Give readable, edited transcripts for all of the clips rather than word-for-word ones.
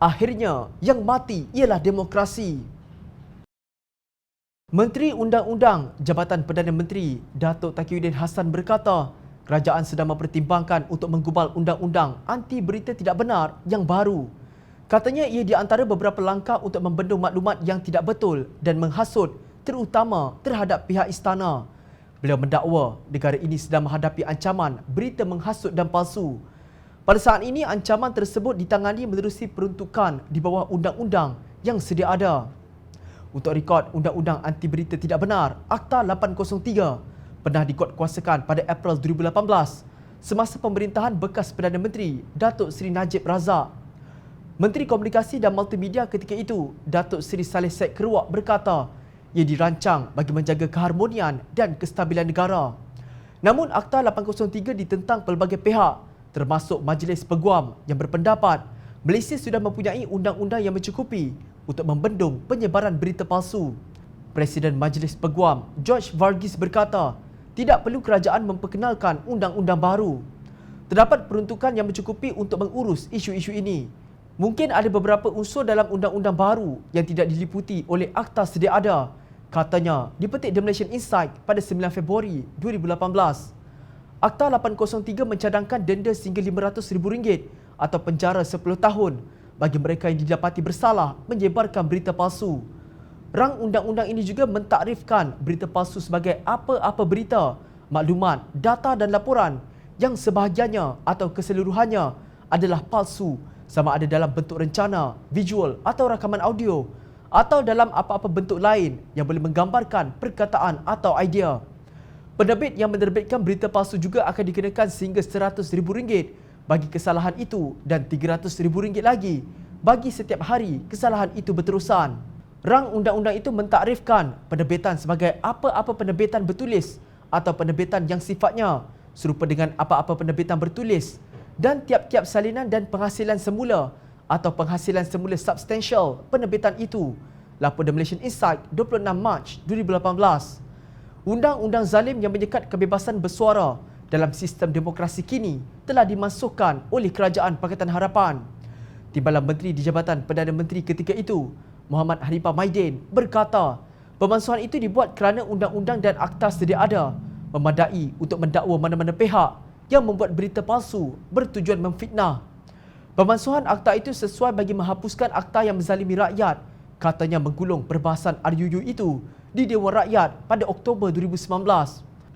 Akhirnya, yang mati ialah demokrasi. Menteri Undang-Undang Jabatan Perdana Menteri Datuk Taqiyuddin Hassan berkata, kerajaan sedang mempertimbangkan untuk menggubal undang-undang anti berita tidak benar yang baru. Katanya ia di antara beberapa langkah untuk membendung maklumat yang tidak betul dan menghasut, terutama terhadap pihak istana. Beliau mendakwa negara ini sedang menghadapi ancaman berita menghasut dan palsu. Pada saat ini, ancaman tersebut ditangani menerusi peruntukan di bawah undang-undang yang sedia ada. Untuk rekod Undang-Undang Anti Berita Tidak Benar, Akta 803, pernah dikuatkuasakan pada April 2018 semasa pemerintahan bekas Perdana Menteri Datuk Seri Najib Razak. Menteri Komunikasi dan Multimedia ketika itu, Datuk Seri Saleh Said Keruak berkata, ia dirancang bagi menjaga keharmonian dan kestabilan negara. Namun, Akta 803 ditentang pelbagai pihak, termasuk Majlis Peguam yang berpendapat Malaysia sudah mempunyai undang-undang yang mencukupi untuk membendung penyebaran berita palsu. Presiden Majlis Peguam, George Varghese berkata, tidak perlu kerajaan memperkenalkan undang-undang baru. Terdapat peruntukan yang mencukupi untuk mengurus isu-isu ini. Mungkin ada beberapa unsur dalam undang-undang baru yang tidak diliputi oleh akta sedia ada, katanya dipetik The Malaysian Insight pada 9 Februari 2018. Akta 803 mencadangkan denda sehingga RM500,000 atau penjara 10 tahun bagi mereka yang didapati bersalah menyebarkan berita palsu. Rang undang-undang ini juga mentakrifkan berita palsu sebagai apa-apa berita, maklumat, data dan laporan yang sebahagiannya atau keseluruhannya adalah palsu, sama ada dalam bentuk rencana, visual atau rakaman audio atau dalam apa-apa bentuk lain yang boleh menggambarkan perkataan atau idea. Penerbit yang menerbitkan berita palsu juga akan dikenakan sehingga RM100,000 bagi kesalahan itu dan RM300,000 lagi bagi setiap hari kesalahan itu berterusan. Rang undang-undang itu mentakrifkan penerbitan sebagai apa-apa penerbitan bertulis atau penerbitan yang sifatnya serupa dengan apa-apa penerbitan bertulis dan tiap-tiap salinan dan penghasilan semula atau penghasilan semula substansial penerbitan itu. Lapor The Malaysian Insight 26 Mac 2018. Undang-undang zalim yang menyekat kebebasan bersuara dalam sistem demokrasi kini telah dimasukkan oleh Kerajaan Pakatan Harapan. Timbalan Menteri di Jabatan Perdana Menteri ketika itu, Muhammad Hanifah Maidin, berkata, pemansuhan itu dibuat kerana undang-undang dan akta sedia ada memadai untuk mendakwa mana-mana pihak yang membuat berita palsu bertujuan memfitnah. Pemansuhan akta itu sesuai bagi menghapuskan akta yang menzalimi rakyat, katanya menggulung perbahasan RUU itu di Dewan Rakyat pada Oktober 2019.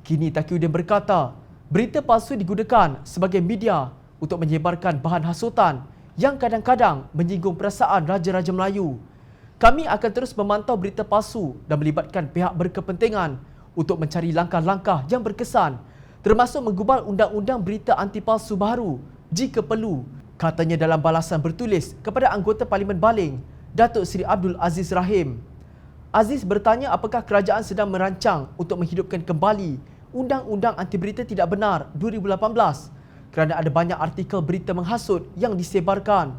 Kini Taqiyuddin berkata, berita palsu digunakan sebagai media untuk menyebarkan bahan hasutan yang kadang-kadang menyinggung perasaan Raja-Raja Melayu. Kami akan terus memantau berita palsu dan melibatkan pihak berkepentingan untuk mencari langkah-langkah yang berkesan, termasuk menggubal undang-undang berita anti palsu baru jika perlu, katanya dalam balasan bertulis kepada anggota Parlimen Baling, Datuk Seri Abdul Aziz Rahim. Aziz bertanya apakah kerajaan sedang merancang untuk menghidupkan kembali Undang-Undang Anti Berita Tidak Benar 2018 kerana ada banyak artikel berita menghasut yang disebarkan.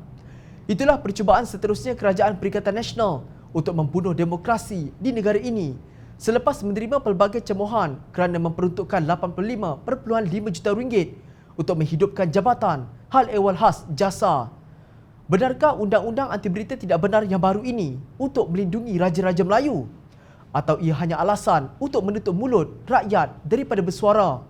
Itulah percubaan seterusnya Kerajaan Perikatan Nasional untuk membunuh demokrasi di negara ini selepas menerima pelbagai cemohan kerana memperuntukkan RM85.5 juta untuk menghidupkan Jabatan Hal Ehwal Khas Jasa. Benarkah undang-undang anti berita tidak benar yang baru ini untuk melindungi Raja-Raja Melayu? Atau ia hanya alasan untuk menutup mulut rakyat daripada bersuara?